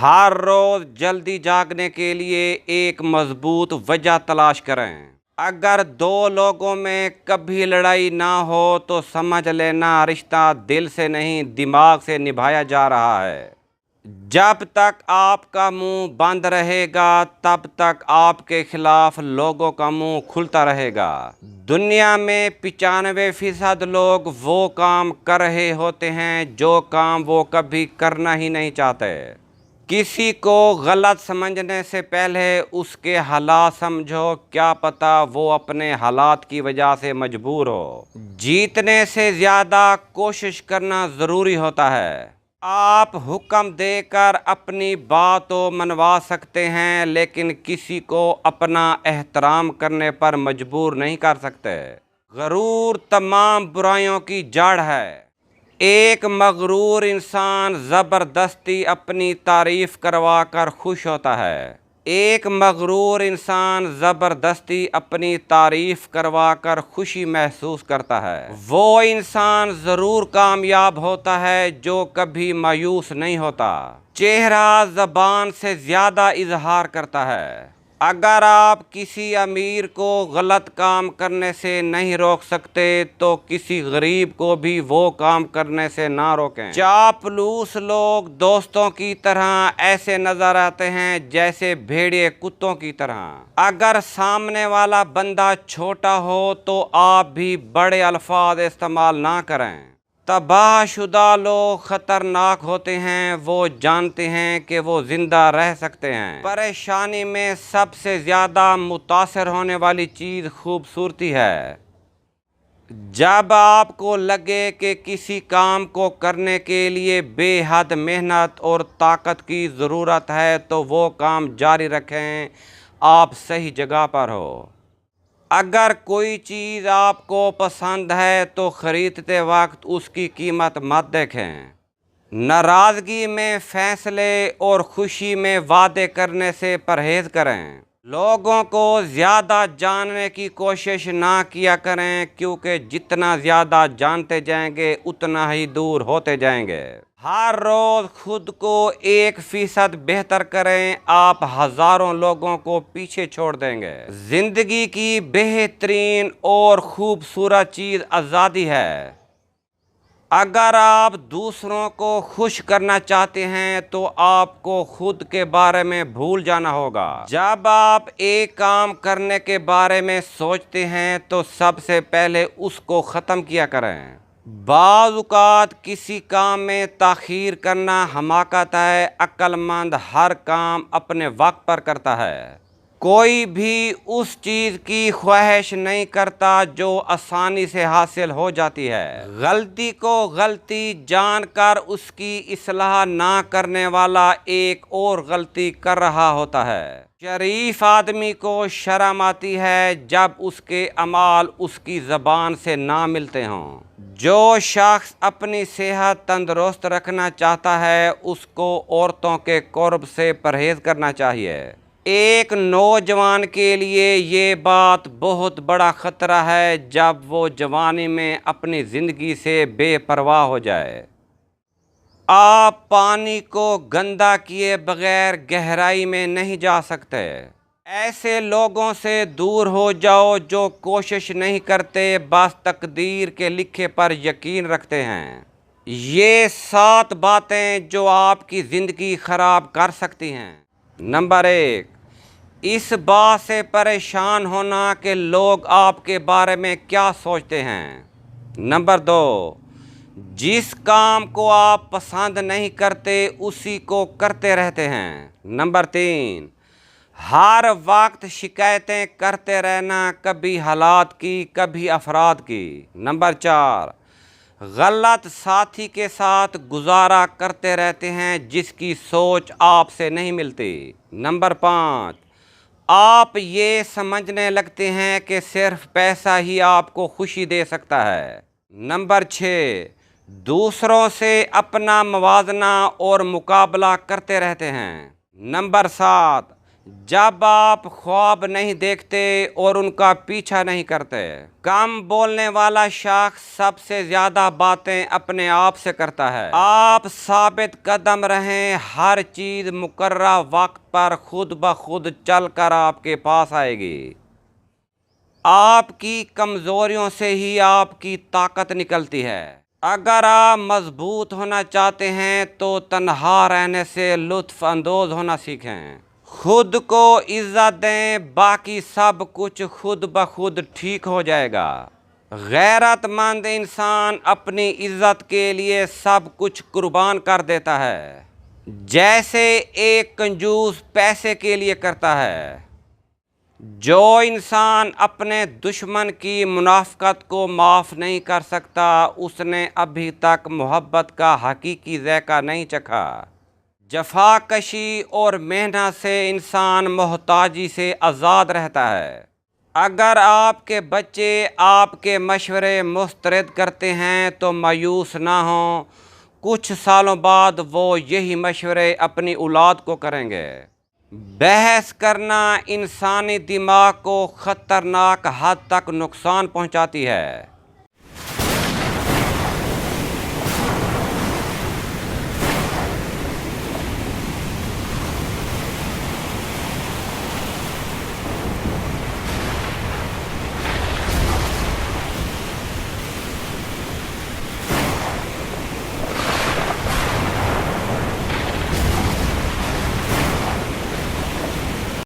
ہر روز جلدی جاگنے کے لیے ایک مضبوط وجہ تلاش کریں۔ اگر دو لوگوں میں کبھی لڑائی نہ ہو تو سمجھ لینا رشتہ دل سے نہیں دماغ سے نبھایا جا رہا ہے۔ جب تک آپ کا منہ بند رہے گا تب تک آپ کے خلاف لوگوں کا منہ کھلتا رہے گا۔ دنیا میں 95% لوگ وہ کام کر رہے ہوتے ہیں جو کام وہ کبھی کرنا ہی نہیں چاہتے۔ کسی کو غلط سمجھنے سے پہلے اس کے حالات سمجھو، کیا پتہ وہ اپنے حالات کی وجہ سے مجبور ہو۔ جیتنے سے زیادہ کوشش کرنا ضروری ہوتا ہے۔ آپ حکم دے کر اپنی بات کو منوا سکتے ہیں لیکن کسی کو اپنا احترام کرنے پر مجبور نہیں کر سکتے۔ غرور تمام برائیوں کی جڑ ہے۔ ایک مغرور انسان زبردستی اپنی تعریف کروا کر خوش ہوتا ہے۔ ایک مغرور انسان زبردستی اپنی تعریف کروا کر خوشی محسوس کرتا ہے۔ وہ انسان ضرور کامیاب ہوتا ہے جو کبھی مایوس نہیں ہوتا۔ چہرہ زبان سے زیادہ اظہار کرتا ہے۔ اگر آپ کسی امیر کو غلط کام کرنے سے نہیں روک سکتے تو کسی غریب کو بھی وہ کام کرنے سے نہ روکیں۔ چاپلوس لوگ دوستوں کی طرح ایسے نظر آتے ہیں جیسے بھیڑیے کتوں کی طرح۔ اگر سامنے والا بندہ چھوٹا ہو تو آپ بھی بڑے الفاظ استعمال نہ کریں۔ تباہ شدہ لوگ خطرناک ہوتے ہیں، وہ جانتے ہیں کہ وہ زندہ رہ سکتے ہیں۔ پریشانی میں سب سے زیادہ متاثر ہونے والی چیز خوبصورتی ہے۔ جب آپ کو لگے کہ کسی کام کو کرنے کے لیے بے حد محنت اور طاقت کی ضرورت ہے تو وہ کام جاری رکھیں، آپ صحیح جگہ پر ہو۔ اگر کوئی چیز آپ کو پسند ہے تو خریدتے وقت اس کی قیمت مت دیکھیں۔ ناراضگی میں فیصلے اور خوشی میں وعدے کرنے سے پرہیز کریں۔ لوگوں کو زیادہ جاننے کی کوشش نہ کیا کریں کیونکہ جتنا زیادہ جانتے جائیں گے اتنا ہی دور ہوتے جائیں گے۔ ہر روز خود کو 1% بہتر کریں، آپ ہزاروں لوگوں کو پیچھے چھوڑ دیں گے۔ زندگی کی بہترین اور خوبصورت چیز آزادی ہے۔ اگر آپ دوسروں کو خوش کرنا چاہتے ہیں تو آپ کو خود کے بارے میں بھول جانا ہوگا۔ جب آپ ایک کام کرنے کے بارے میں سوچتے ہیں تو سب سے پہلے اس کو ختم کیا کریں۔ بعض اوقات کسی کام میں تاخیر کرنا حماقت ہے، عقل مند ہر کام اپنے وقت پر کرتا ہے۔ کوئی بھی اس چیز کی خواہش نہیں کرتا جو آسانی سے حاصل ہو جاتی ہے۔ غلطی کو غلطی جان کر اس کی اصلاح نہ کرنے والا ایک اور غلطی کر رہا ہوتا ہے۔ شریف آدمی کو شرم آتی ہے جب اس کے اعمال اس کی زبان سے نہ ملتے ہوں۔ جو شخص اپنی صحت تندرست رکھنا چاہتا ہے اس کو عورتوں کے قرب سے پرہیز کرنا چاہیے۔ ایک نوجوان کے لیے یہ بات بہت بڑا خطرہ ہے جب وہ جوانی میں اپنی زندگی سے بے پرواہ ہو جائے۔ آپ پانی کو گندا کیے بغیر گہرائی میں نہیں جا سکتے۔ ایسے لوگوں سے دور ہو جاؤ جو کوشش نہیں کرتے، بس تقدیر کے لکھے پر یقین رکھتے ہیں۔ یہ 7 باتیں جو آپ کی زندگی خراب کر سکتی ہیں۔ نمبر 1، اس بات سے پریشان ہونا کہ لوگ آپ کے بارے میں کیا سوچتے ہیں۔ نمبر 2، جس کام کو آپ پسند نہیں کرتے اسی کو کرتے رہتے ہیں۔ نمبر 3، ہر وقت شکایتیں کرتے رہنا، کبھی حالات کی کبھی افراد کی۔ نمبر 4، غلط ساتھی کے ساتھ گزارا کرتے رہتے ہیں جس کی سوچ آپ سے نہیں ملتی۔ نمبر 5، آپ یہ سمجھنے لگتے ہیں کہ صرف پیسہ ہی آپ کو خوشی دے سکتا ہے۔ نمبر 6، دوسروں سے اپنا موازنہ اور مقابلہ کرتے رہتے ہیں۔ نمبر 7، جب آپ خواب نہیں دیکھتے اور ان کا پیچھا نہیں کرتے۔ کم بولنے والا شخص سب سے زیادہ باتیں اپنے آپ سے کرتا ہے۔ آپ ثابت قدم رہیں، ہر چیز مقررہ وقت پر خود بخود چل کر آپ کے پاس آئے گی۔ آپ کی کمزوریوں سے ہی آپ کی طاقت نکلتی ہے۔ اگر آپ مضبوط ہونا چاہتے ہیں تو تنہا رہنے سے لطف اندوز ہونا سیکھیں۔ خود کو عزت دیں، باقی سب کچھ خود بخود ٹھیک ہو جائے گا۔ غیرت مند انسان اپنی عزت کے لیے سب کچھ قربان کر دیتا ہے، جیسے ایک کنجوس پیسے کے لیے کرتا ہے۔ جو انسان اپنے دشمن کی منافقت کو معاف نہیں کر سکتا، اس نے ابھی تک محبت کا حقیقی ذائقہ نہیں چکھا۔ جفا کشی اور محنت سے انسان محتاجی سے آزاد رہتا ہے۔ اگر آپ کے بچے آپ کے مشورے مسترد کرتے ہیں تو مایوس نہ ہوں، کچھ سالوں بعد وہ یہی مشورے اپنی اولاد کو کریں گے۔ بحث کرنا انسانی دماغ کو خطرناک حد تک نقصان پہنچاتی ہے۔